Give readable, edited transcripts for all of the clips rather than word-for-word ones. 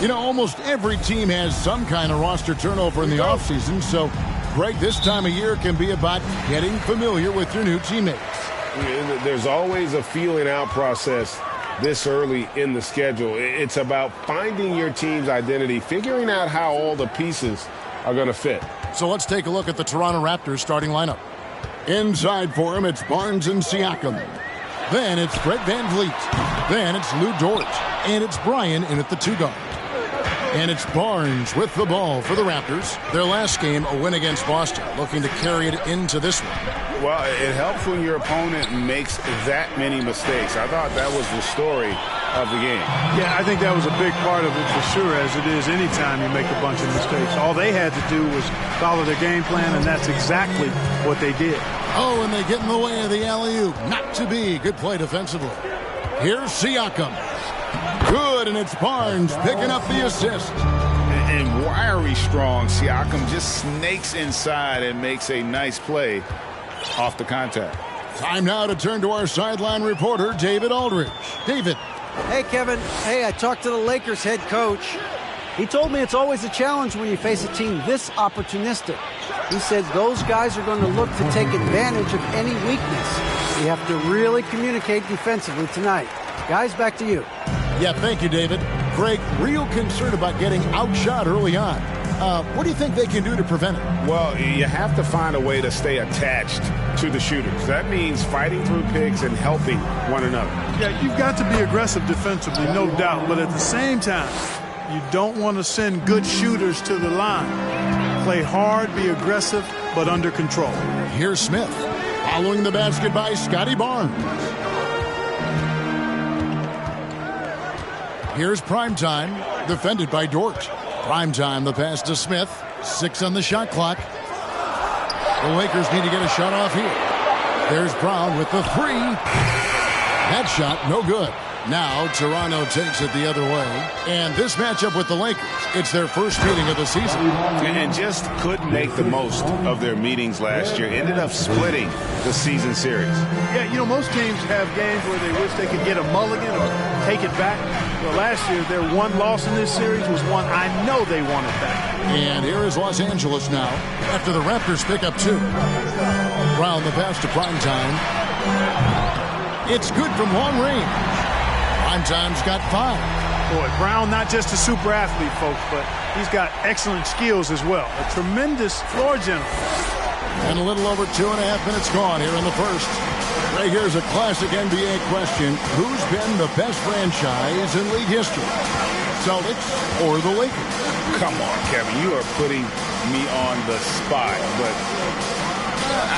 You know, almost every team has some kind of roster turnover in the offseason, so, Greg, this time of year can be about getting familiar with your new teammates. There's always a feeling out process this early in the schedule. It's about finding your team's identity, figuring out how all the pieces are going to fit. So let's take a look at the Toronto Raptors starting lineup. Inside for him, it's Barnes and Siakam. Then it's Fred VanVleet. Then it's Lou Dort. And it's Bryan in at the 2-guard. And it's Barnes with the ball for the Raptors. Their last game, a win against Boston, looking to carry it into this one. Well, it helps when your opponent makes that many mistakes. I thought that was the story of the game. Yeah, I think that was a big part of it for sure, as it is anytime you make a bunch of mistakes. All they had to do was follow their game plan, and that's exactly what they did. Oh, and they get in the way of the alley-oop. Not to be. Good play defensively. Here's Siakam. Good, and it's Barnes picking up the assist. And wiry strong, Siakam just snakes inside and makes a nice play off the contact. Time now to turn to our sideline reporter, David Aldridge. David. Hey, Kevin. Hey, I talked to the Lakers head coach. He told me it's always a challenge when you face a team this opportunistic. He said those guys are going to look to take advantage of any weakness. You have to really communicate defensively tonight. Guys, back to you. Yeah, thank you, David. Greg, real concerned about getting outshot early on. What do you think they can do to prevent it? Well, you have to find a way to stay attached to the shooters. That means fighting through picks and helping one another. Yeah, you've got to be aggressive defensively, no doubt. But at the same time, you don't want to send good shooters to the line. Play hard, be aggressive, but under control. Here's Smith. Following the basket by Scotty Barnes. Here's Primetime, defended by Dort. Primetime, the pass to Smith. 6 on the shot clock. The Lakers need to get a shot off here. There's Brown with the 3. That shot, no good. Now, Toronto takes it the other way. And this matchup with the Lakers, it's their first meeting of the season. And just couldn't make the most of their meetings last year. Ended up splitting the season series. Yeah, you know, most teams have games where they wish they could get a mulligan or take it back. Well, last year, their one loss in this series was one I know they wanted back. And here is Los Angeles now, after the Raptors pick up 2. Brown, the pass to Primetime. It's good from long range. Primetime's got 5. Boy, Brown, not just a super athlete, folks, but he's got excellent skills as well. A tremendous floor general. And a little over 2.5 minutes gone here in the first. Right here's a classic NBA question. Who's been the best franchise in league history? Celtics or the Lakers? Come on, Kevin. You are putting me on the spot, but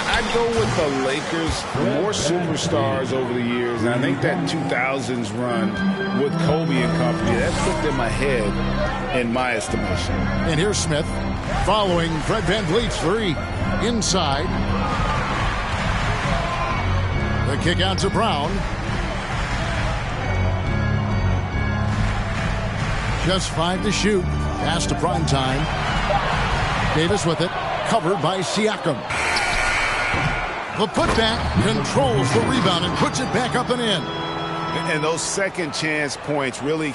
I'd go with the Lakers. More superstars over the years, and I think that 2000s run with Kobe and company, that put them ahead in my estimation. And here's Smith following Fred VanVleet's 3. Inside. The kick out to Brown. Just 5 to shoot. Pass to Primetime. Davis with it. Covered by Siakam. The putback controls the rebound and puts it back up and in. And those second chance points really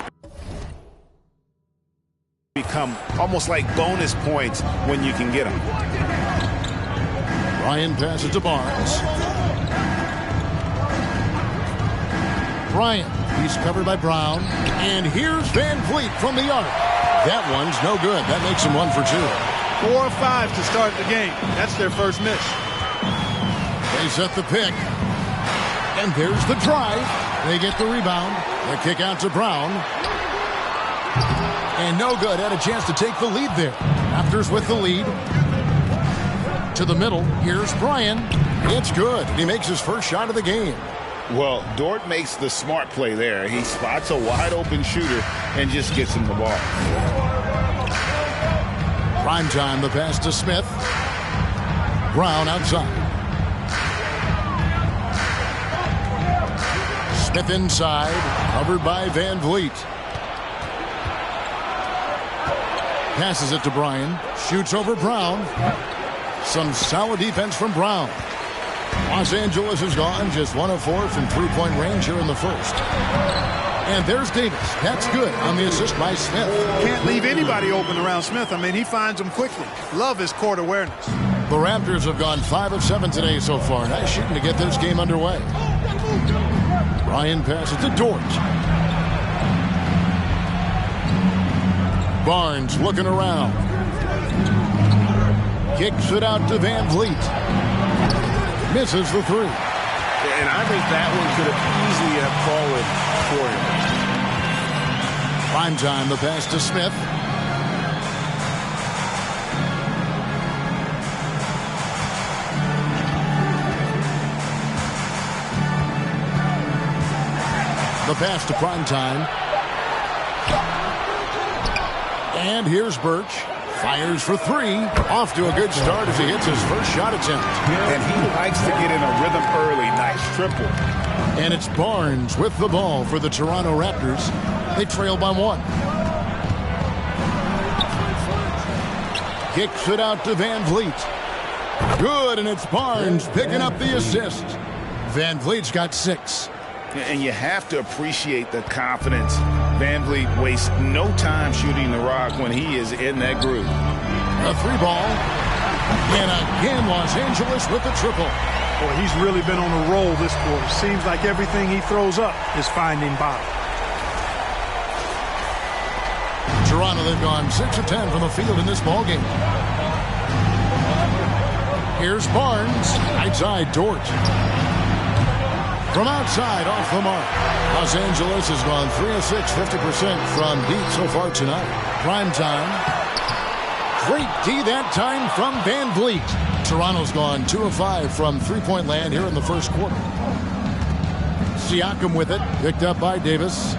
become almost like bonus points when you can get them. Bryan passes to Barnes. Bryan, he's covered by Brown. And here's VanVleet from the arc. That one's no good. That makes him 1 for 2. 4 of 5 to start the game. That's their first miss. They set the pick. And there's the drive. They get the rebound. The kick out to Brown. And no good. Had a chance to take the lead there. Raptors with the lead. To the middle. Here's Bryan. It's good. He makes his first shot of the game. Well, Dort makes the smart play there. He spots a wide open shooter and just gets him the ball. Primetime, the pass to Smith. Brown outside. Smith inside, covered by VanVleet. Passes it to Bryan. Shoots over Brown. Some solid defense from Brown. Los Angeles has gone just 1 of 4 from 3-point range here in the first. And there's Davis. That's good on the assist by Smith. Can't leave anybody open around Smith. I mean, he finds them quickly. Love his court awareness. The Raptors have gone 5 of 7 today so far. Nice shooting to get this game underway. Ryan passes to Dort. Barnes looking around. Kicks it out to Van Vliet. Misses the three. And I think that one could have easily have fallen for him. Prime time, the pass to Smith. The pass to Prime time. And here's Birch. Fires for three. Off to a good start as he hits his first shot attempt. And he likes to get in a rhythm early. Nice triple. And it's Barnes with the ball for the Toronto Raptors. They trail by 1. Kicks it out to Van Vliet. Good, and it's Barnes picking up the assist. Van Vliet's got 6. And you have to appreciate the confidence. Van Vliet wastes no time shooting the rock when he is in that groove. A 3-ball. And again, Los Angeles with the triple. Boy, he's really been on a roll this quarter. Seems like everything he throws up is finding bottom. Toronto, they've gone 6 of 10 from the field in this ballgame. Here's Barnes. Outside Dort. From outside, off the mark. Los Angeles has gone 3 of 6, 50% from deep so far tonight. Prime time. Great D that time from Van Vliet. Toronto's gone 2 of 5 from three-point land here in the first quarter. Siakam with it, picked up by Davis.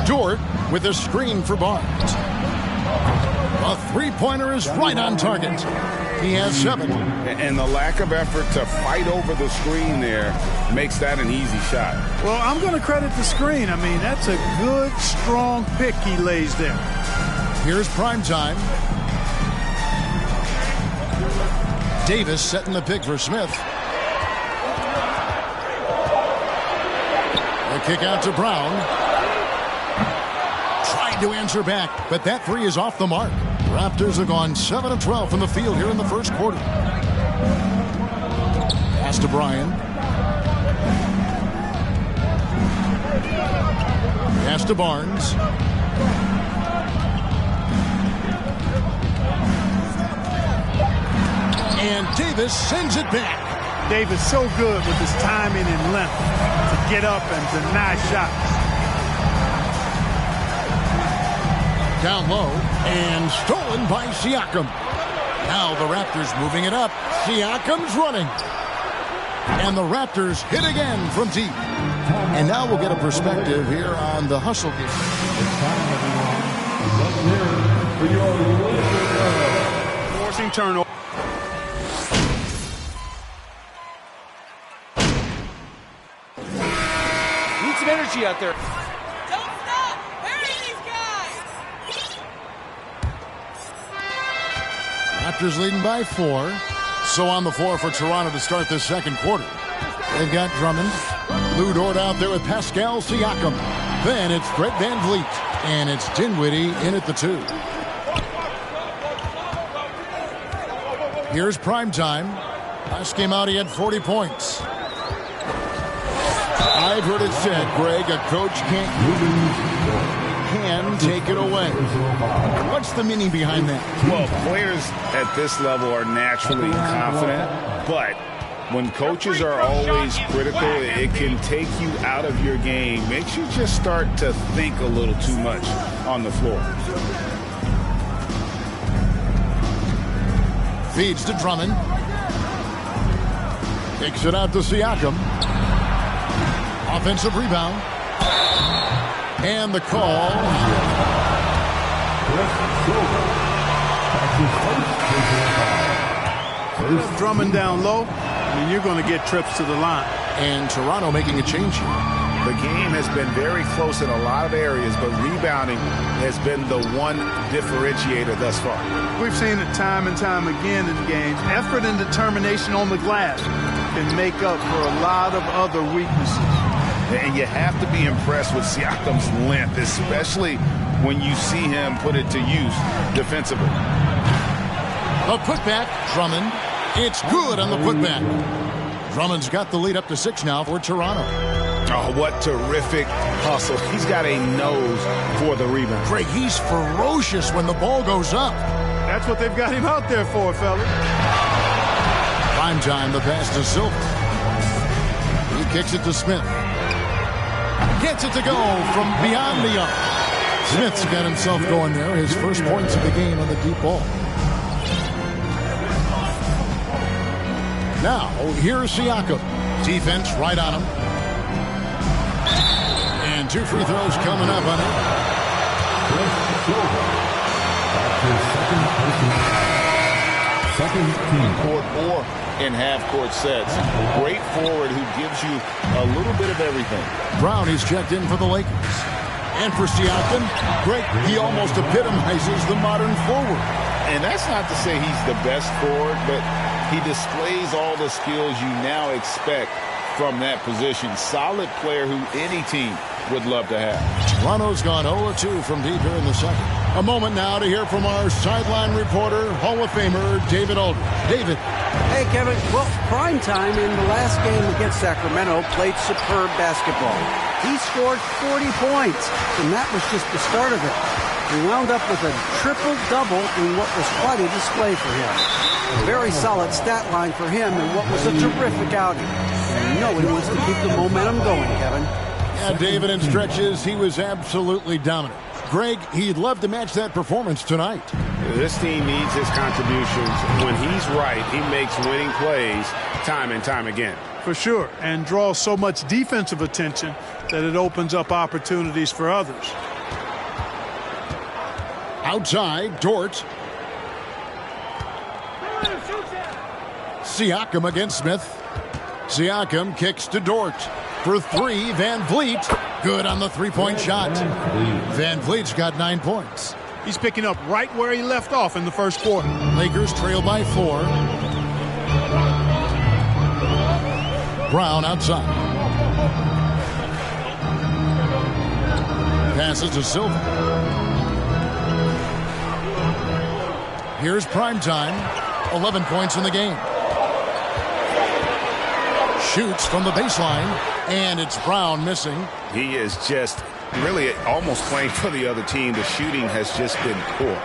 Dort with a screen for Barnes. A three-pointer is right on target. He has 7. And the lack of effort to fight over the screen there makes that an easy shot. Well, I'm going to credit the screen. I mean, that's a good, strong pick he lays there. Here's Prime time. Davis setting the pick for Smith. A kick out to Brown. Tried to answer back, but that three is off the mark. Raptors have gone 7 of 12 from the field here in the first quarter. Pass to Bryan. Pass to Barnes. And Davis sends it back. Davis so good with his timing and length to get up and deny shots. Down low and stolen by Siakam. Now the Raptors moving it up. Siakam's running. And the Raptors hit again from deep. And now we'll get a perspective here on the hustle game. Forcing turnover. Need some energy out there. Raptors leading by 4. So on the floor for Toronto to start this second quarter. They've got Drummond. Lou Dort out there with Pascal Siakam. Then it's Brett Van Vliet. And it's Dinwiddie in at the 2. Here's Prime time. Last game out, he had 40 points. I've heard it said, Greg, a coach can take it away. What's the meaning behind that? Well, players at this level are naturally confident, but when coaches are always critical, it can take you out of your game. Makes you just start to think a little too much on the floor. Feeds to Drummond. Kicks it out to Siakam. Offensive rebound. And the call. Drummond down low, and you're going to get trips to the line. And Toronto making a change here. The game has been very close in a lot of areas, but rebounding has been the one differentiator thus far. We've seen it time and time again in games. Effort and determination on the glass can make up for a lot of other weaknesses. And you have to be impressed with Siakam's length, especially when you see him put it to use defensively. A putback, Drummond. It's good on the putback. Drummond's got the lead up to 6 now for Toronto. Oh, what terrific hustle. He's got a nose for the rebound. Greg, he's ferocious when the ball goes up. That's what they've got him out there for, fellas. Prime time, the pass to Silver. He kicks it to Smith. Gets it to go from beyond the arc. Smith's got himself going there. His first points of the game on the deep ball. Now, here's Siakam. Defense right on him. And 2 free throws coming up on it. Second team. Court or in half-court sets. Great forward who gives you a little bit of everything. Brown, he's checked in for the Lakers. And for Siakam, Greg, he almost epitomizes the modern forward. And that's not to say he's the best forward, but he displays all the skills you now expect from that position. Solid player who any team would love to have. Toronto's gone 0-2 from deep here in the second. A moment now to hear from our sideline reporter, Hall of Famer David Aldridge. David. Hey, Kevin. Well, prime time in the last game against Sacramento played superb basketball. He scored 40 points, and that was just the start of it. He wound up with a triple-double in what was quite a display for him. A very solid stat line for him in what was a terrific outing. And you know he wants to keep the momentum going, Kevin. Yeah, David, in stretches, he was absolutely dominant. Greg, he'd love to match that performance tonight. This team needs his contributions. When he's right, he makes winning plays time and time again. For sure, and draws so much defensive attention that it opens up opportunities for others. Outside, Dort. Siakam against Smith. Siakam kicks to Dort. For 3, Van Vliet. Good on the three-point shot. Van Vliet's got 9 points. He's picking up right where he left off in the first quarter. Lakers trail by 4. Brown outside. Passes to Silver. Here's prime time. 11 points in the game. Shoots from the baseline, and it's Brown missing. He is just really almost playing for the other team. The shooting has just been poor.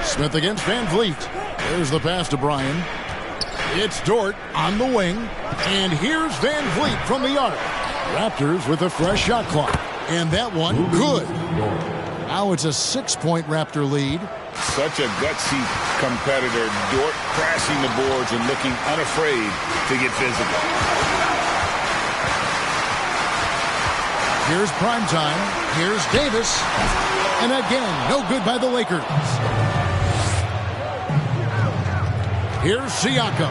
Smith against Van Vliet. There's the pass to Bryan. It's Dort on the wing, and here's Van Vliet from the arc. Raptors with a fresh shot clock, and that one good. Now it's a 6-point Raptor lead. Such a gutsy competitor. Dort crashing the boards and looking unafraid to get physical. Here's prime time. Here's Davis. And again, no good by the Lakers. Here's Siakam.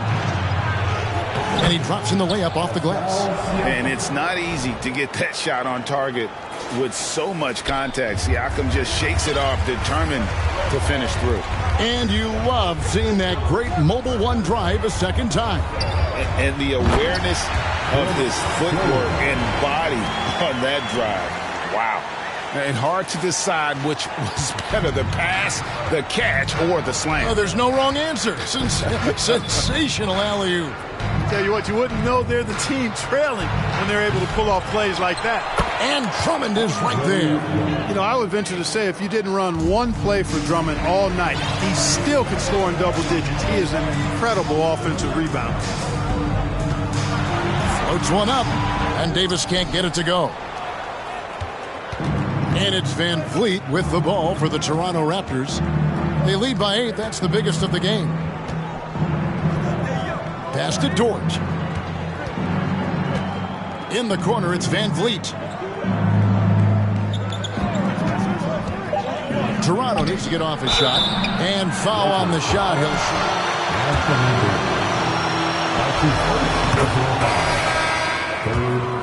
And he drops in the layup off the glass. And it's not easy to get that shot on target with so much contact. Siakam just shakes it off, determined to finish through. And you love seeing that great mobile one drive a second time. And the awareness of his footwork and body on that drive. Wow. And hard to decide which was better, the pass, the catch, or the slam. Oh, there's no wrong answer. Sensational alley-oop. Tell you what, you wouldn't know they're the team trailing when they're able to pull off plays like that. And Drummond is right there. You know, I would venture to say if you didn't run one play for Drummond all night, he still could score in double digits. He is an incredible offensive rebounder. Floats one up, and Davis can't get it to go. And it's Van Vliet with the ball for the Toronto Raptors. They lead by 8. That's the biggest of the game. Pass to Dort. In the corner, it's Van Vliet. Toronto needs to get off his shot. And foul on the shot. He'll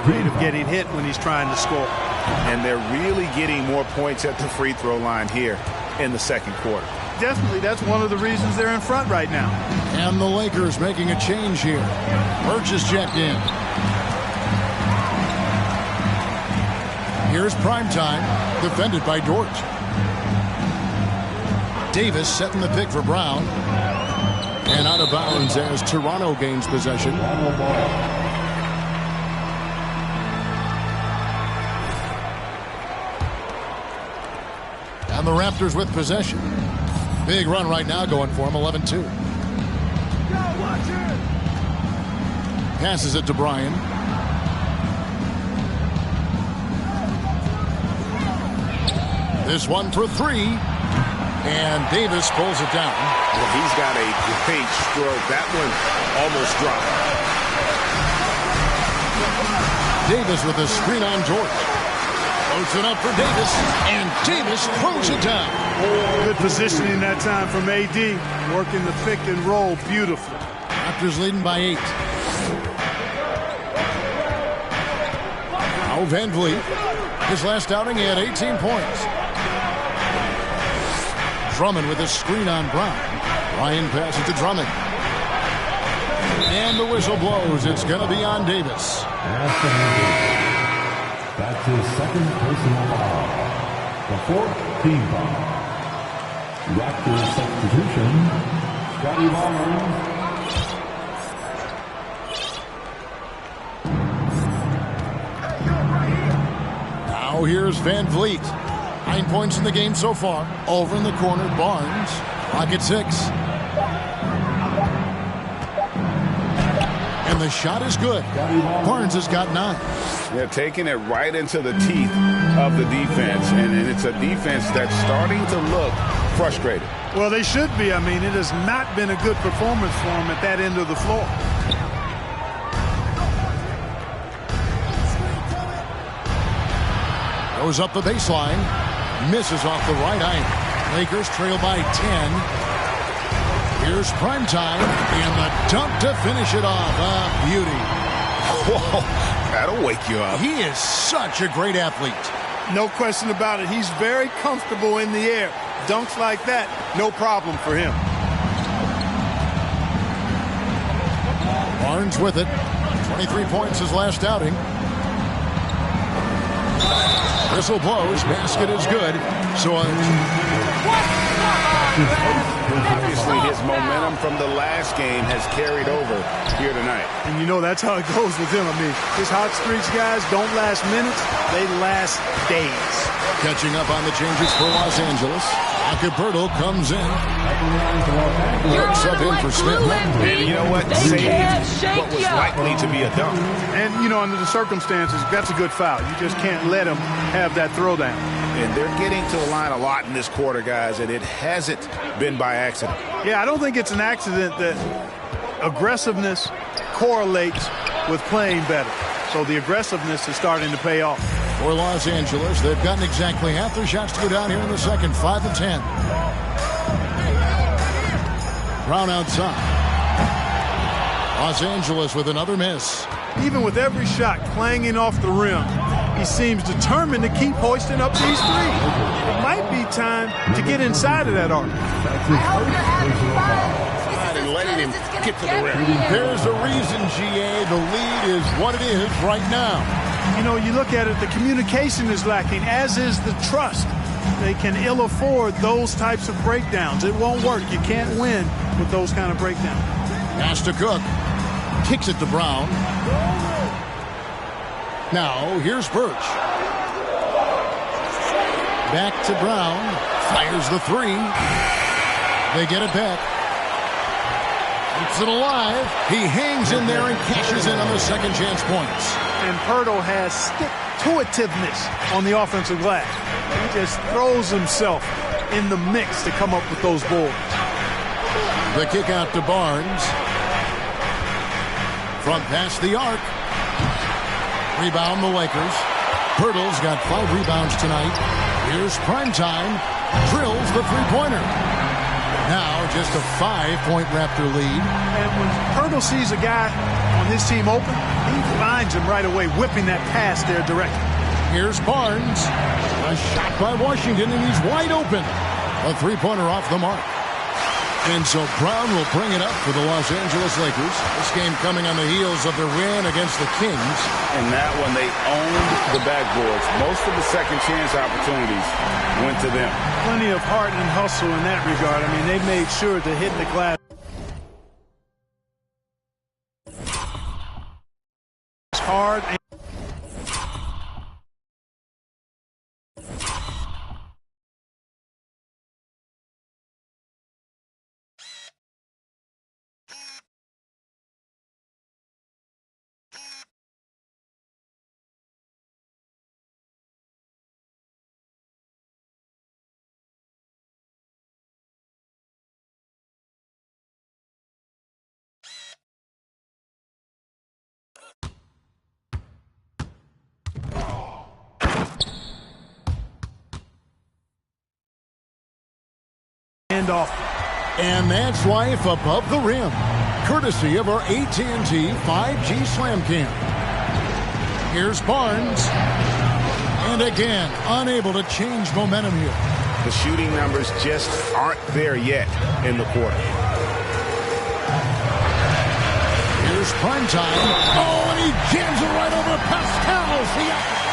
Afraid of getting hit when he's trying to score. And they're really getting more points at the free throw line here in the second quarter. definitely that's one of the reasons they're in front right now. And the Lakers making a change here. Birch is checked in. Here's Primetime, defended by Dort. Davis setting the pick for Brown. And out of bounds as Toronto gains possession. And the Raptors with possession. Big run right now going for him, 11-2. Passes it to Bryan. This one for three. And Davis pulls it down. Well, he's got a great stroke. That one almost dropped. Davis with a screen on Dort. Floats it up for Davis. And Davis throws it down. Good positioning that time from AD. Working the pick and roll beautifully. Raptors leading by 8. Now Van Vliet. His last outing, he had 18 points. Drummond with a screen on Brown. Ryan passes to Drummond. And the whistle blows. It's going to be on Davis. That's his second personal foul. The 4th team foul. Raptors substitution. Scotty Barnes. Now here's Van Vliet. 9 points in the game so far. Over in the corner, Barnes. Clock at 6. And the shot is good. Barnes has got 9. They're taking it right into the teeth of the defense. And it's a defense that's starting to look frustrated. Well, they should be. I mean, it has not been a good performance for them at that end of the floor. Goes up the baseline. Misses off the right iron. Lakers trail by 10. Here's Primetime. And the dunk to finish it off. A beauty. Whoa, that'll wake you up. He is such a great athlete. No question about it. He's very comfortable in the air. Dunks like that, no problem for him. Barnes with it. 23 points his last outing. Whistle blows. Basket is good. So obviously his momentum from the last game has carried over here tonight. And you know that's how it goes with him. I mean, his hot streaks guys don't last minutes, they last days. Catching up on the changes for Los Angeles. Acapurdo comes in. Looks up in for Smith. And you know what? Saved what was likely to be a dunk. And, you know, under the circumstances, that's a good foul. You just can't let him have that throwdown. And they're getting to the line a lot in this quarter, guys, and it hasn't been by accident. Yeah, I don't think it's an accident that aggressiveness correlates with playing better. So the aggressiveness is starting to pay off. For Los Angeles, they've gotten exactly half their shots to go down here in the second, 5 of 10. Brown outside. Los Angeles with another miss. Even with every shot clanging off the rim, he seems determined to keep hoisting up these threes. It might be time to get inside of that arc. And letting him get to the rim. There's a reason, GA. The lead is what it is right now. You know, you look at it, the communication is lacking, as is the trust. They can ill afford those types of breakdowns. It won't work. You can't win with those kind of breakdowns. Pass to Cook. Kicks it to Brown. Now, here's Birch. Back to Brown. Fires the 3. They get it back. Keeps it alive. He hangs in there and cashes in on the second chance points. And Pirtle has stick-to-itiveness on the offensive glass. He just throws himself in the mix to come up with those boards. The kick out to Barnes. From past the arc. Rebound the Lakers. Pirtle's got 5 rebounds tonight. Here's Primetime. Drills the three-pointer. Now just a 5-point Raptor lead. And when Pirtle sees a guy on his team open, he finds him right away, whipping that pass there directly. Here's Barnes. A shot by Washington, and he's wide open. A three-pointer off the mark. And so Brown will bring it up for the Los Angeles Lakers. This game coming on the heels of their win against the Kings. And that one, they owned the backboards. Most of the second chance opportunities went to them. Plenty of heart and hustle in that regard. I mean, they made sure to hit the glass hard. Off. And that's life above the rim, courtesy of our AT&T 5G Slam Cam. Here's Barnes. And again, unable to change momentum here. The shooting numbers just aren't there yet in the quarter. Here's prime time. Oh, and he jams it right over Pascal Siakam.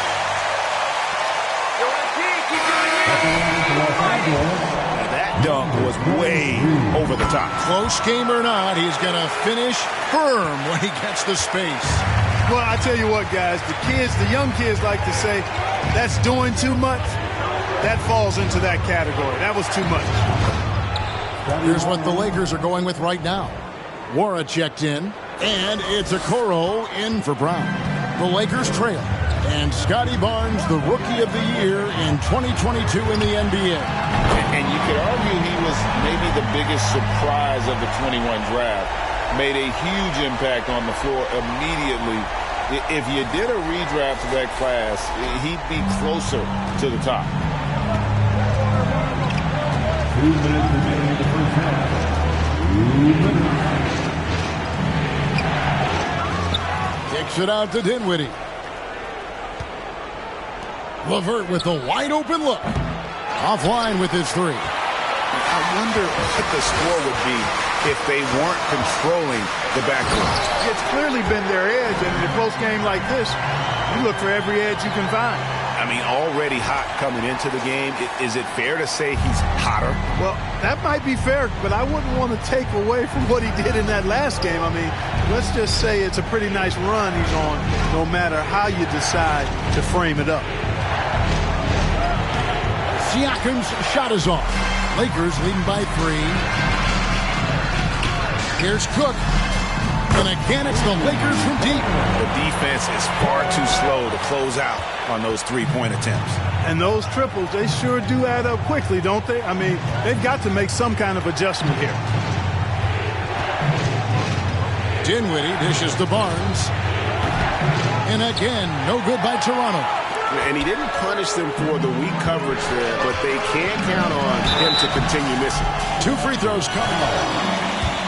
That dunk was way over the top. Close game or not, he's going to finish firm when he gets the space. Well, I tell you what, guys, the young kids like to say, that's doing too much. That falls into that category. That was too much. Here's what the Lakers are going with right now. Wara checked in, and it's Okoro in for Brown. The Lakers trail, and Scotty Barnes, the Rookie of the Year in 2022 in the NBA. And you could argue he was maybe the biggest surprise of the 21 draft. Made a huge impact on the floor immediately. If you did a redraft of that class, he'd be closer to the top. 2 minutes remaining in the first half. 2 minutes. Kicks it out to Dinwiddie. LeVert with the wide open look. Offline with his three. I wonder what the score would be if they weren't controlling the backcourt. It's clearly been their edge, and in a close game like this, you look for every edge you can find. I mean, already hot coming into the game. Is it fair to say he's hotter? Well, that might be fair, but I wouldn't want to take away from what he did in that last game. I mean, let's just say it's a pretty nice run he's on, no matter how you decide to frame it up. Siakam's shot is off. Lakers leading by 3. Here's Cook. And again, it's the Lakers from deep. The defense is far too slow to close out on those three-point attempts. And those triples, they sure do add up quickly, don't they? I mean, they've got to make some kind of adjustment here. Dinwiddie dishes to Barnes. And again, no good by Toronto. And he didn't punish them for the weak coverage there, but they can't count on him to continue missing. 2 free throws coming up.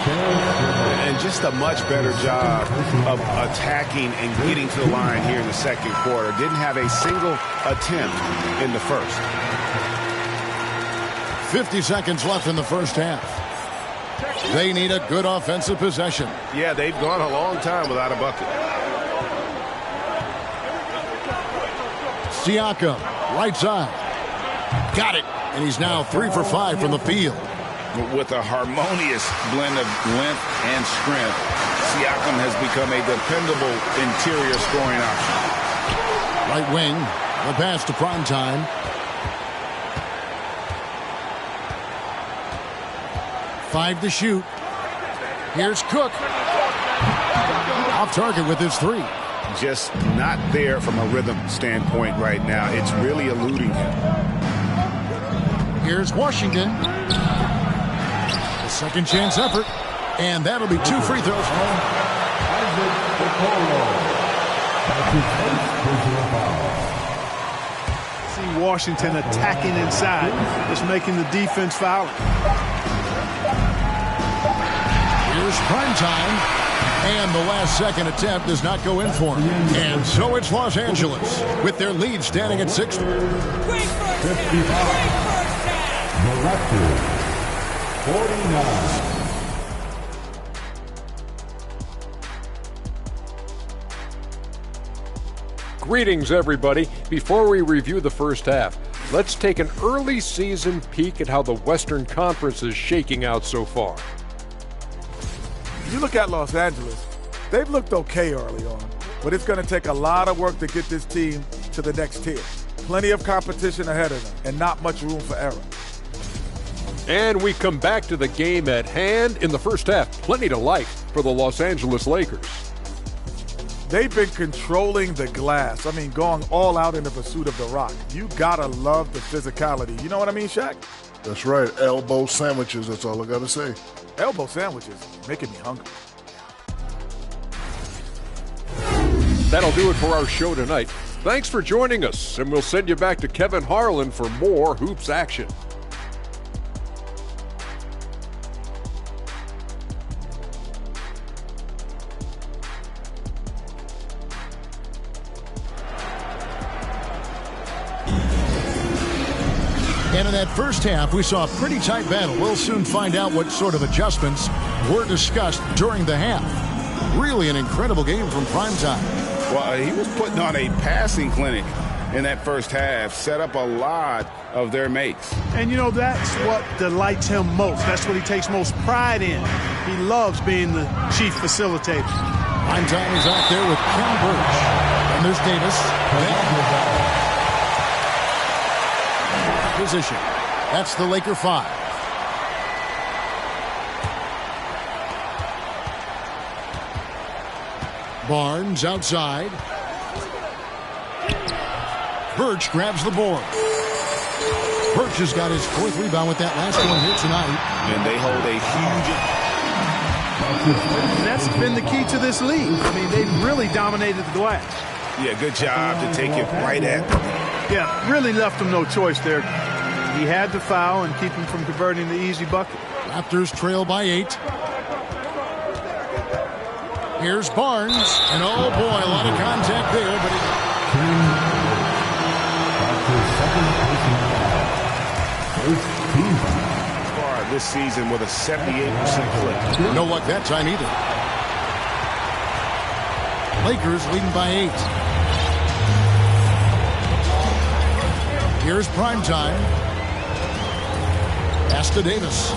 And just a much better job of attacking and getting to the line here in the second quarter. Didn't have a single attempt in the first. 50 seconds left in the first half. They need a good offensive possession. Yeah, they've gone a long time without a bucket. Siakam, right side. Got it. And he's now 3 for 5 from the field. With a harmonious blend of length and strength, Siakam has become a dependable interior scoring option. Right wing, the pass to prime time. Five to shoot. Here's Cook. Off target with his 3. Just not there from a rhythm standpoint right now. It's really eluding him. Here's Washington. Second chance effort, and that'll be 2 free throws. See Washington attacking inside, just making the defense foul. Here's prime time, and the last second attempt does not go in for him. And so it's Los Angeles with their lead standing at 6. The Raptors. 49. Greetings, everybody. Before we review the first half, let's take an early season peek at how the Western Conference is shaking out so far. You look at Los Angeles, they've looked okay early on, but it's going to take a lot of work to get this team to the next tier. Plenty of competition ahead of them and not much room for error. And we come back to the game at hand. In the first half, plenty to like for the Los Angeles Lakers. They've been controlling the glass. I mean, going all out in the pursuit of the rock. You gotta love the physicality. You know what I mean, Shaq? That's right. Elbow sandwiches, that's all I gotta say. Elbow sandwiches, making me hungry. That'll do it for our show tonight. Thanks for joining us, and we'll send you back to Kevin Harlan for more hoops action. And in that first half, we saw a pretty tight battle. We'll soon find out what sort of adjustments were discussed during the half. Really an incredible game from Primetime. Well, he was putting on a passing clinic in that first half, set up a lot of their makes. And, you know, that's what delights him most. That's what he takes most pride in. He loves being the chief facilitator. Primetime is out there with Ken Birch. And there's Davis. Position. That's the Laker 5. Barnes outside. Birch grabs the board. Birch has got his 4th rebound with that last one here tonight. And they hold a huge... And that's been the key to this league. I mean, they've really dominated the glass. Yeah, good job to take it right at them. Yeah, really left him no choice there. He had to foul and keep him from converting the easy bucket. Raptors trail by 8. Here's Barnes. And oh boy, a lot of contact there, but Far this season with a 78% clip. no luck that time either. Lakers leading by 8. Here's Primetime. Pass to Davis.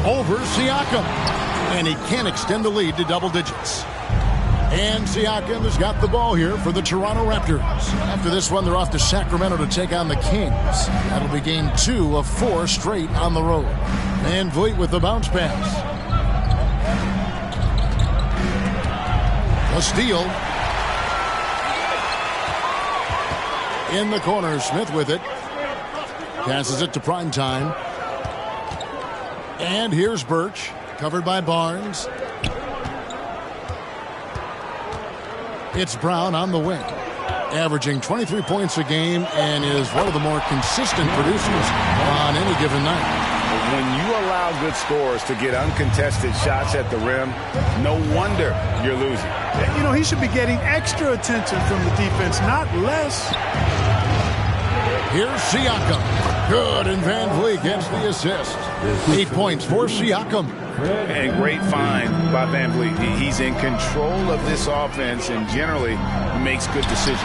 Over Siakam. And he can't extend the lead to double digits. And Siakam has got the ball here for the Toronto Raptors. After this one, they're off to Sacramento to take on the Kings. That'll be game 2 of 4 straight on the road. Van Vliet with the bounce pass. A steal. In the corner, Smith with it. Passes it to Primetime. And here's Birch, covered by Barnes. It's Brown on the wing, averaging 23 points a game and is one of the more consistent producers on any given night. When you allow good scorers to get uncontested shots at the rim, no wonder you're losing. You know, he should be getting extra attention from the defense, not less. Here's Siakam. Good, and Van Vliet gets the assist. 8 points for Siakam. And great find by Van Vliet. He's in control of this offense and generally makes good decisions.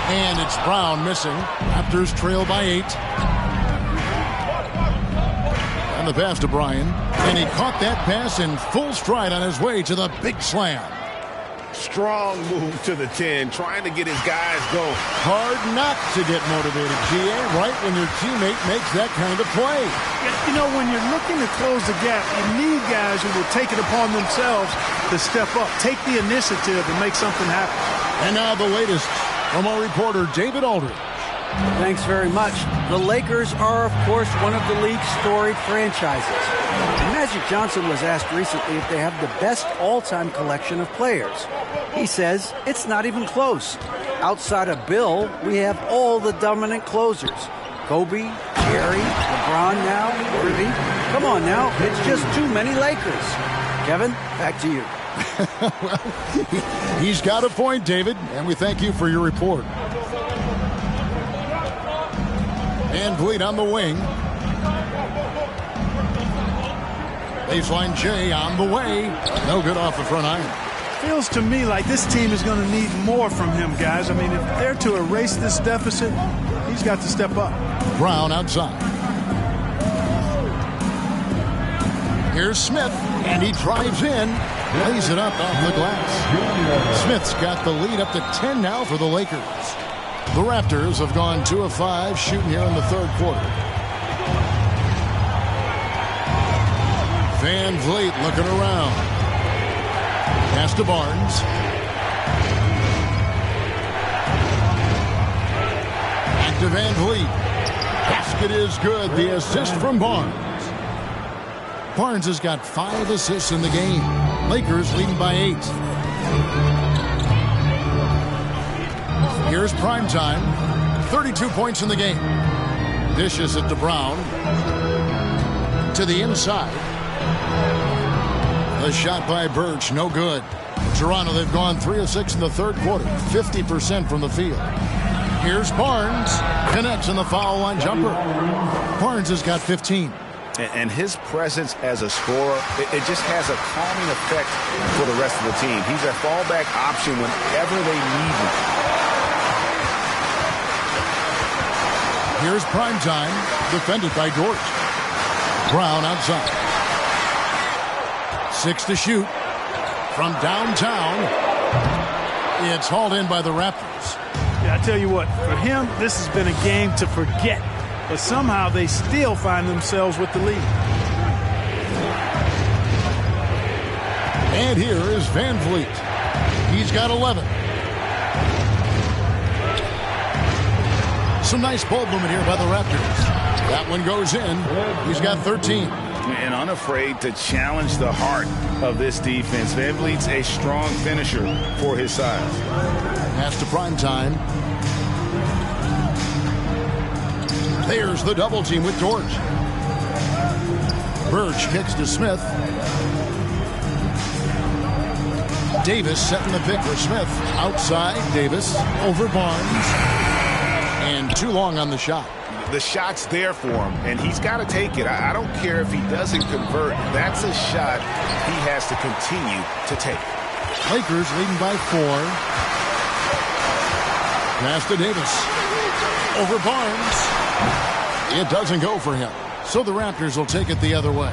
And it's Brown missing. Raptors trail by 8. And the pass to Bryan. And he caught that pass in full stride on his way to the big slam. Strong move to the 10, trying to get his guys go. Hard not to get motivated, GA, right when your teammate makes that kind of play. You know, when you're looking to close the gap, you need guys who will take it upon themselves to step up, take the initiative, and make something happen. And now the latest from our reporter, David Aldridge. Thanks very much. The Lakers are, of course, one of the league's storied franchises. Magic Johnson was asked recently if they have the best all-time collection of players. He says it's not even close. Outside of Bill, we have all the dominant closers. Kobe, Jerry, LeBron now, Irving. Come on now, it's just too many Lakers. Kevin, back to you. Well, he's got a point, David, and we thank you for your report. Van Vliet on the wing. Baseline J on the way. No good off the front iron. Feels to me like this team is going to need more from him, guys. I mean, if they're to erase this deficit, he's got to step up. Brown outside. Here's Smith, and he drives in. Lays it up off the glass. Smith's got the lead up to 10 now for the Lakers. The Raptors have gone 2 of 5 shooting here in the third quarter. Van Vliet looking around. Pass to Barnes. Back to Van Vliet. Basket is good. The assist from Barnes. Barnes has got 5 assists in the game. Lakers leading by 8. Here's prime time. 32 points in the game. Dishes it to Brown. To the inside. A shot by Birch, no good. Toronto, they've gone 3 of 6 in the third quarter. 50% from the field. Here's Barnes. Connects in the foul line jumper. Barnes has got 15. And his presence as a scorer, it just has a calming effect for the rest of the team. He's a fallback option whenever they need him. Here's prime time, defended by Dort. Brown outside. 6 to shoot. From downtown, it's hauled in by the Raptors. Yeah, I tell you what, for him, this has been a game to forget. But somehow they still find themselves with the lead. And here is Van Vliet. He's got 11. Some nice ball movement here by the Raptors. That one goes in. He's got 13. And unafraid to challenge the heart of this defense. Van Vliet's a strong finisher for his size. Pass to prime time. There's the double team with Dort. Birch kicks to Smith. Davis setting the pick for Smith. Outside, Davis over Barnes. And too long on the shot. The shot's there for him, and he's got to take it. I don't care if he doesn't convert. That's a shot he has to continue to take. Lakers leading by 4. Pass to Davis. Over Barnes. It doesn't go for him. So the Raptors will take it the other way.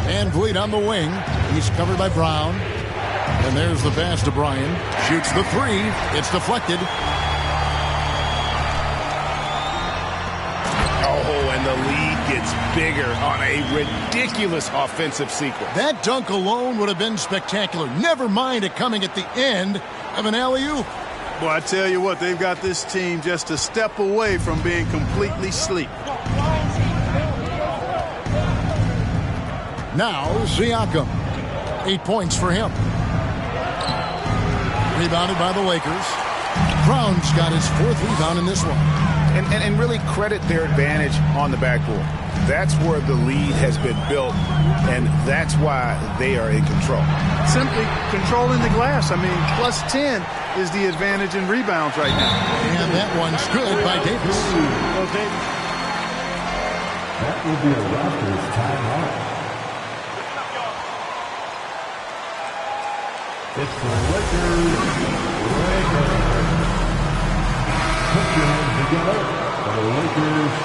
Van Vliet on the wing. He's covered by Brown. And there's the pass to Bryan. Shoots the 3. It's deflected. Oh, and the lead gets bigger on a ridiculous offensive sequence. That dunk alone would have been spectacular. Never mind it coming at the end of an alley-oop. Boy, I tell you what, they've got this team just a step away from being completely asleep. Now, Siakam. 8 points for him. Rebounded by the Lakers. Brown's got his 4th rebound in this one. And really credit their advantage on the backboard. That's where the lead has been built, and that's why they are in control. Simply controlling the glass. I mean, plus 10 is the advantage in rebounds right now. And that one's good by Davis. Okay. That will be a Raptors timeout. It's the Lakers. Put your hands together for the Lakers.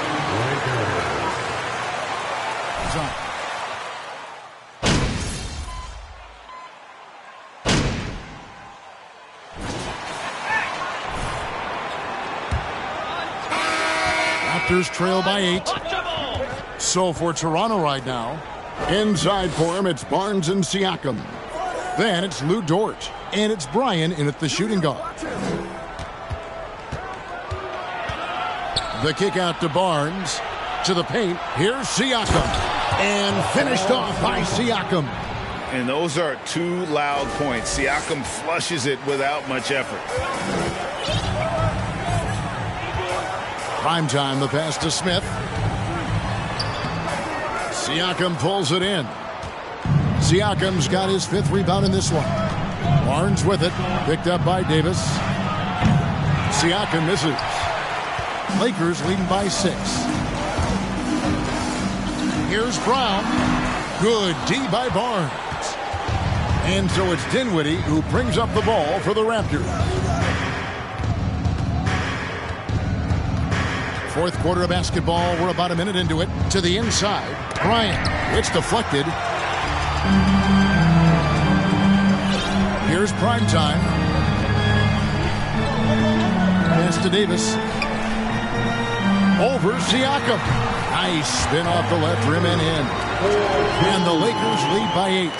Raptors trail by 8. So for Toronto right now, inside for him, it's Barnes and Siakam. Then it's Lou Dort, and it's Bryan in at the shooting guard. The kick out to Barnes, to the paint. Here's Siakam, and finished off by Siakam. And those are 2 loud points. Siakam flushes it without much effort. Prime time, the pass to Smith. Siakam pulls it in. Siakam's got his 5th rebound in this one. Barnes with it, picked up by Davis. Siakam misses. Lakers leading by 6. Here's Brown. Good D by Barnes. And so it's Dinwiddie who brings up the ball for the Raptors. Fourth quarter of basketball. We're about a minute into it. To the inside. Bryant. It's deflected. Here's primetime. Pass to Davis. Over Siakam. Nice spin off the left rim and in. And the Lakers lead by 8.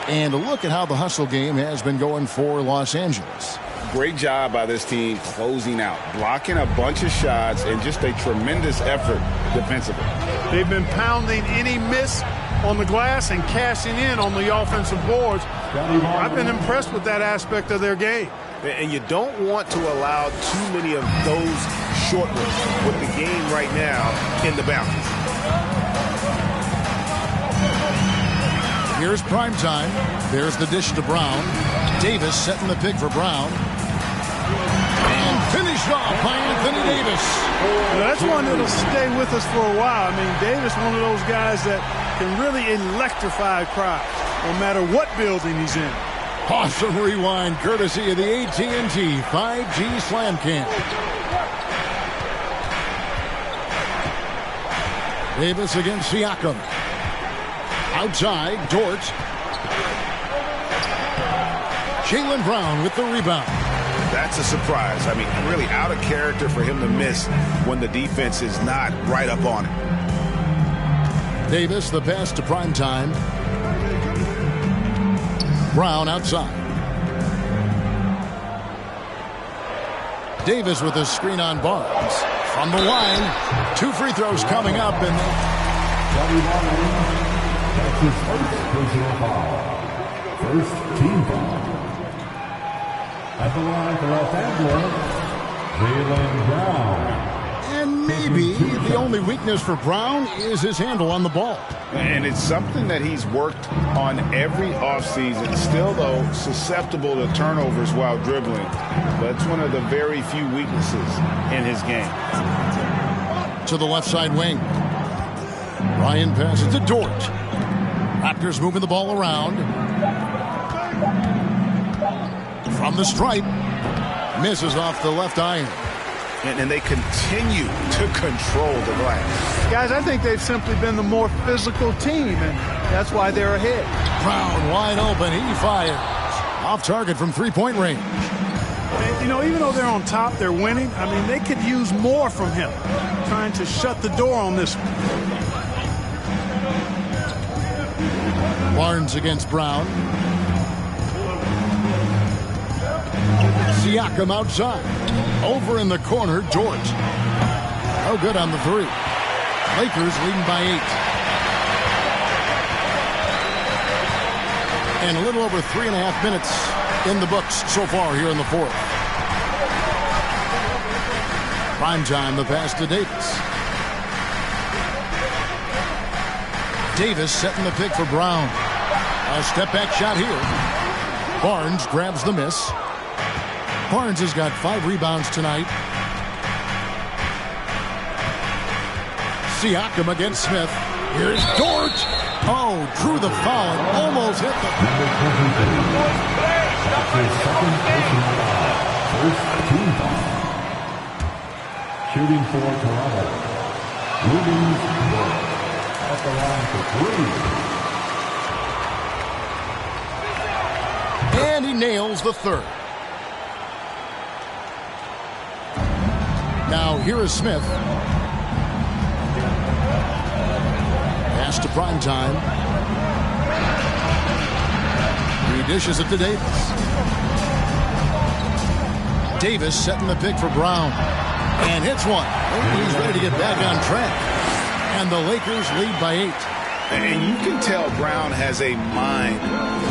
And look at how the hustle game has been going for Los Angeles. Great job by this team closing out, blocking a bunch of shots, and just a tremendous effort defensively. They've been pounding any miss on the glass and cashing in on the offensive boards. I've been impressed with that aspect of their game. And you don't want to allow too many of those short ones with the game right now in the boundaries. Here's primetime. There's the dish to Brown. Davis setting the pick for Brown. And finished off by Anthony Davis. Well, that's one that'll stay with us for a while. I mean, Davis, one of those guys that can really electrify a crowd, no matter what building he's in. Awesome rewind, courtesy of the AT&T 5G Slam Cam. Davis against Siakam. Outside, Dort. Jaylen Brown with the rebound. That's a surprise. I mean, really out of character for him to miss when the defense is not right up on it. Davis, the pass to primetime. Brown outside. Davis with a screen on Barnes. From the line, 2 free throws coming up. And that's his first personal foul. First team foul. At the line for Los Angeles, Jaylen Brown. And maybe the only weakness for Brown is his handle on the ball. And it's something that he's worked on every offseason. Still, though, susceptible to turnovers while dribbling. But it's one of the very few weaknesses in his game. To the left side wing. Ryan passes to Dort. Raptors moving the ball around. From the stripe. Misses off the left iron. And they continue to control the glass. Guys, I think they've simply been the more physical team, and that's why they're ahead. Brown wide open. He fires. Off target from three-point range. And, you know, even though they're on top, they're winning. I mean, they could use more from him. Trying to shut the door on this one. Barnes against Brown. Siakam outside. Over in the corner, Dort. No good on the 3. Lakers leading by 8. And a little over 3.5 minutes in the books so far here in the 4th. Primetime, the pass to Davis. Davis setting the pick for Brown. A step-back shot here. Barnes grabs the miss. Barnes has got 5 rebounds tonight. Siakam against Smith. Here's Dort. Oh, drew the foul and almost hit the... That's his second personal foul. First team foul. Shooting for Toronto. Ruben Dort. At the line for 3. And he nails the 3rd. Now here is Smith. Pass to primetime. He dishes it to Davis. Davis setting the pick for Brown. And hits one. He's ready to get back on track. And the Lakers lead by 8. And you can tell Brown has a mind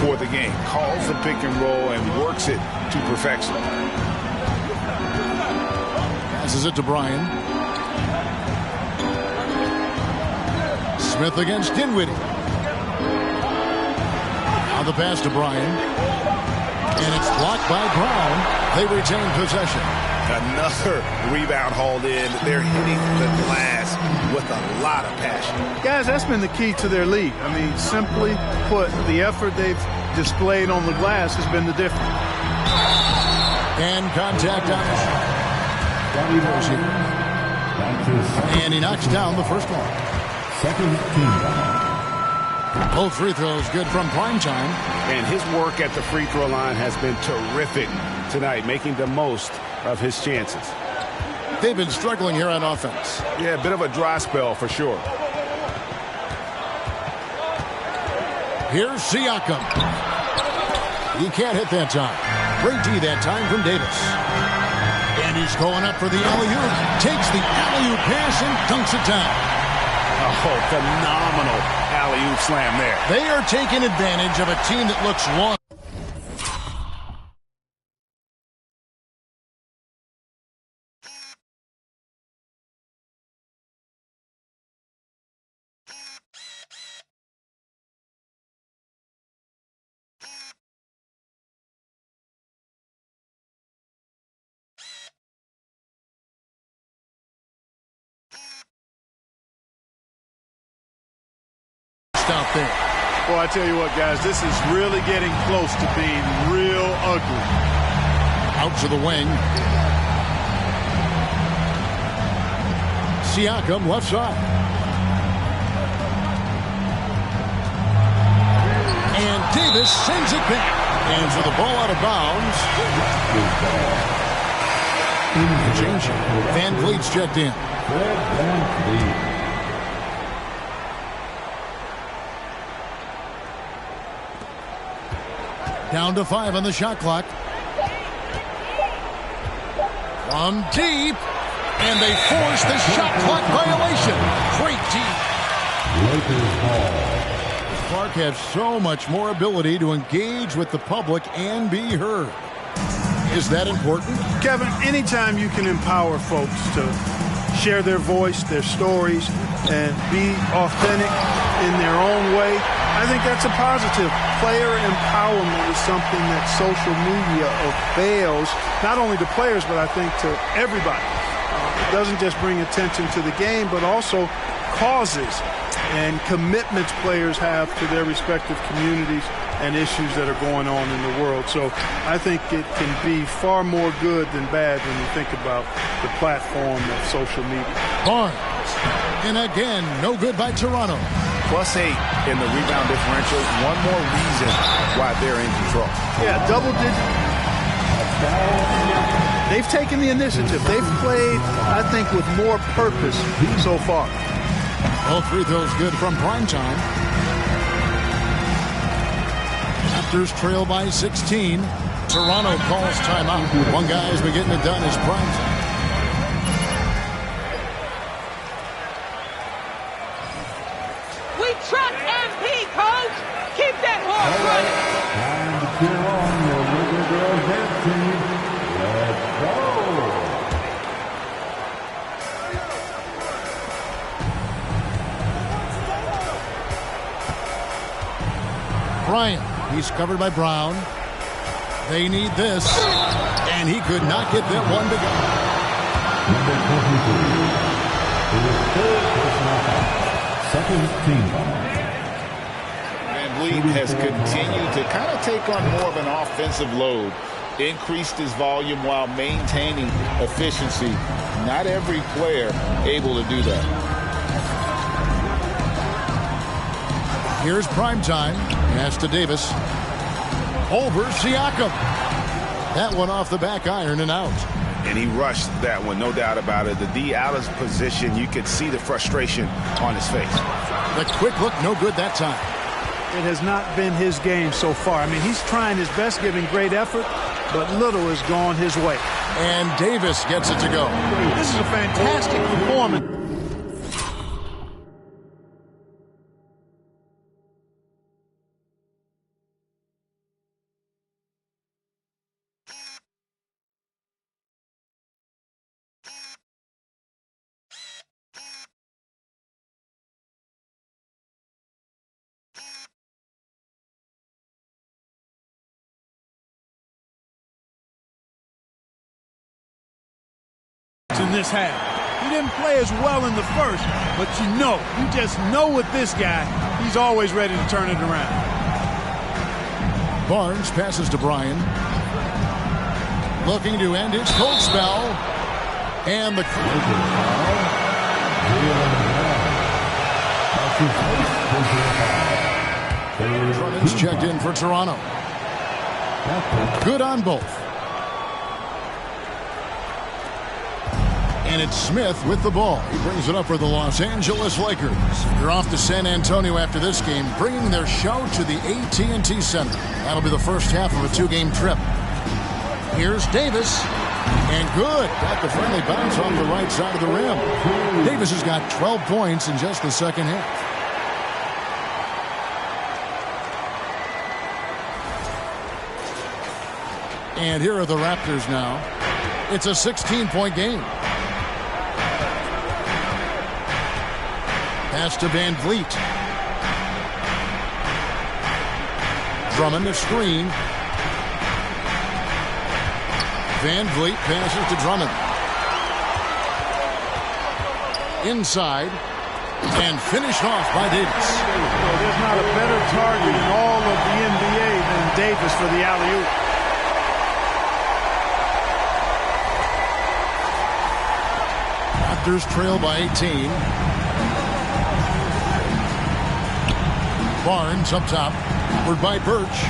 for the game. Calls the pick and roll and works it to perfection. Passes it to Bryan. Smith against Dinwiddie. Now the pass to Bryan. And it's blocked by Brown. They retain possession. Another rebound hauled in. They're hitting the glass with a lot of passion. Guys, that's been the key to their lead. I mean, simply put, the effort they've displayed on the glass has been the difference. And contact on the shot. And he knocks down the first one. Second team foul. Both free throws good from Primetime. And his work at the free throw line has been terrific tonight, making the most of his chances. They've been struggling here on offense. Yeah, a bit of a dry spell for sure. Here's Siakam. He can't hit that time. Great D that time from Davis. And he's going up for the alley-oop. Takes the alley-oop pass and dunks it down. Oh, phenomenal alley-oop slam there. They are taking advantage of a team that looks long. Out there. Well, I tell you what, guys, this is really getting close to being real ugly. Out to the wing. Siakam left side. And Davis sends it back. And for the ball out of bounds. Change. Van Vliet's checked in. Down to 5 on the shot clock. From deep. And they force the shot clock violation. Great deep. Clark has so much more ability to engage with the public and be heard. Is that important? Kevin, anytime you can empower folks to share their voice, their stories, and be authentic in their own way, I think that's a positive. Player empowerment is something that social media avails, not only to players, but I think to everybody. It doesn't just bring attention to the game, but also causes and commitments players have to their respective communities and issues that are going on in the world. So I think it can be far more good than bad when you think about the platform of social media. Barnes. And again, no good by Toronto. +8 in the rebound differential. One more reason why they're in control. Yeah, double digit. They've taken the initiative. They've played, I think, with more purpose so far. All free throws good from Primetime. Raptors trail by 16. Toronto calls timeout. One guy who's been getting it done is Primetime. We trust MP, coach. Keep that horse running. Time to cheer on your little girl dance team. Let's go. Bryant, he's covered by Brown. They need this, and he could not get that one to go. Number 23. Second team foul. Van Vliet has continued to kind of take on more of an offensive load, increased his volume while maintaining efficiency. Not every player able to do that. Here's Primetime. Pass to Davis. Over Siakam. That one off the back iron and out. And he rushed that one, no doubt about it. The D out of position, you could see the frustration on his face. The quick look, no good that time. It has not been his game so far. I mean, he's trying his best, giving great effort, but little has gone his way. And Davis gets it to go. This is a fantastic performance. this half. He didn't play as well in the first, but you just know with this guy, he's always ready to turn it around. Barnes passes to Bryan. Looking to end his cold spell. And the Drummond's checked in for Toronto. Good on both. And it's Smith with the ball. He brings it up for the Los Angeles Lakers. They're off to San Antonio after this game, bringing their show to the AT&T Center. That'll be the first half of a 2-game trip. Here's Davis. And good. Got the friendly bounce off the right side of the rim. Davis has got 12 points in just the second half. And here are the Raptors now. It's a 16-point game. Pass to Van Vliet. Drummond a screen. Van Vliet passes to Drummond. Inside. And finished off by Davis. Well, there's not a better target in all of the NBA than Davis for the alley-oop. Raptors trail by 18. Barnes up top. Forward by Birch.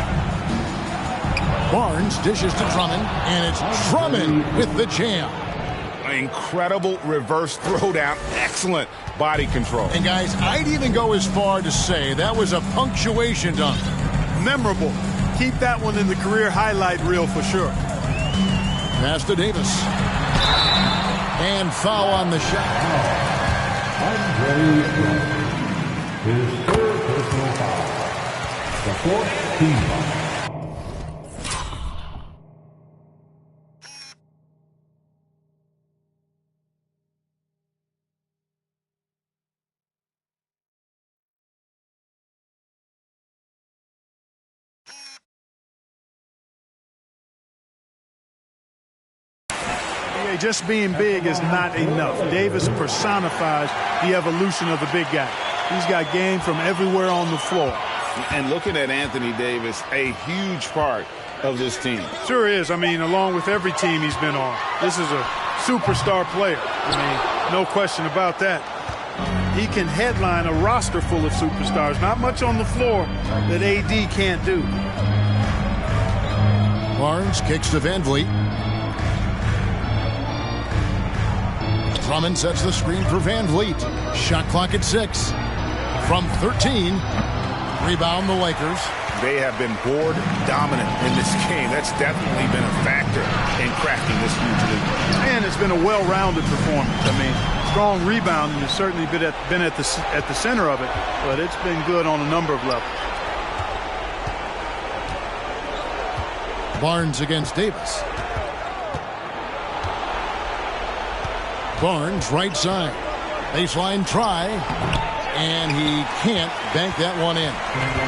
Barnes dishes to Drummond, and it's Drummond with the jam. Incredible reverse throwdown. Excellent body control. And guys, I'd even go as far to say that was a punctuation dunk. Memorable. Keep that one in the career highlight reel for sure. Pass to Davis. And foul on the shot. His third personal foul. The fourth team foul. Just being big is not enough. Davis personifies the evolution of the big guy. He's got game from everywhere on the floor. And looking at Anthony Davis, a huge part of this team. Sure is. I mean, along with every team he's been on. This is a superstar player. I mean, no question about that. He can headline a roster full of superstars. Not much on the floor that AD can't do. Barnes kicks to Van Vliet. Drummond sets the screen for Van Vliet. Shot clock at 6. From 13. Rebound the Lakers. They have been board dominant in this game. That's definitely been a factor in cracking this huge lead. And it's been a well-rounded performance. I mean, strong rebounding has certainly been at the center of it, but it's been good on a number of levels. Barnes against Davis. Barnes, right side. Baseline try. And he can't bank that one in.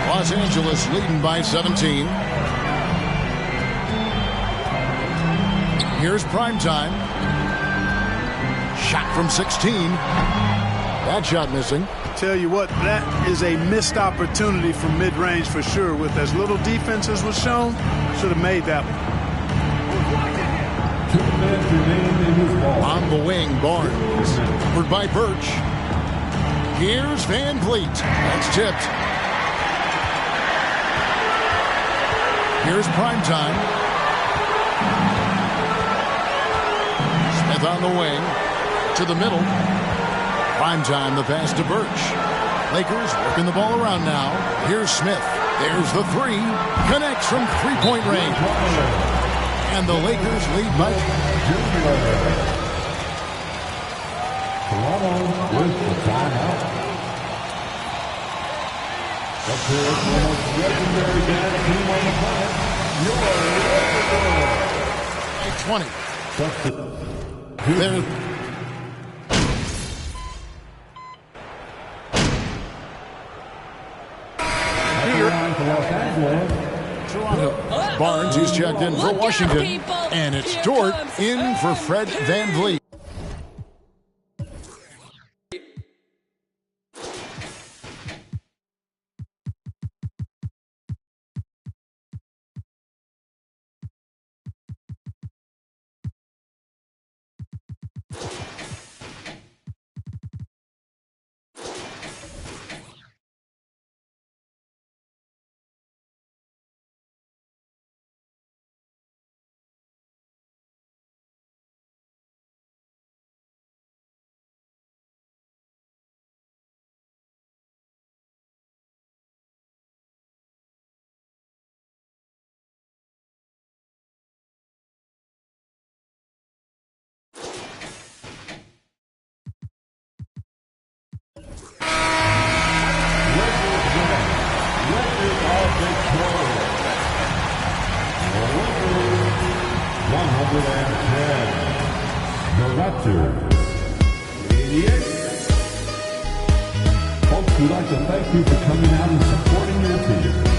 Los Angeles leading by 17. Here's primetime. Shot from 16. That shot missing. Tell you what, that is a missed opportunity from mid-range for sure. With as little defense as was shown, should have made that one. On the wing, Barnes. Forward by Birch. Here's Van Vliet. That's tipped. Here's primetime. Smith on the wing. To the middle. Primetime, the pass to Birch. Lakers working the ball around now. Here's Smith. There's the three. Connects from three-point range. And the Lakers lead by Toronto with the timeout. Up here, the most legendary dance team on the planet. 20. There. Toronto. Barnes, he's checked in for Washington. And it's Dort in for Fred Van Vliet. The Raptors. 88. Folks, we'd like to thank you for coming out and supporting your team.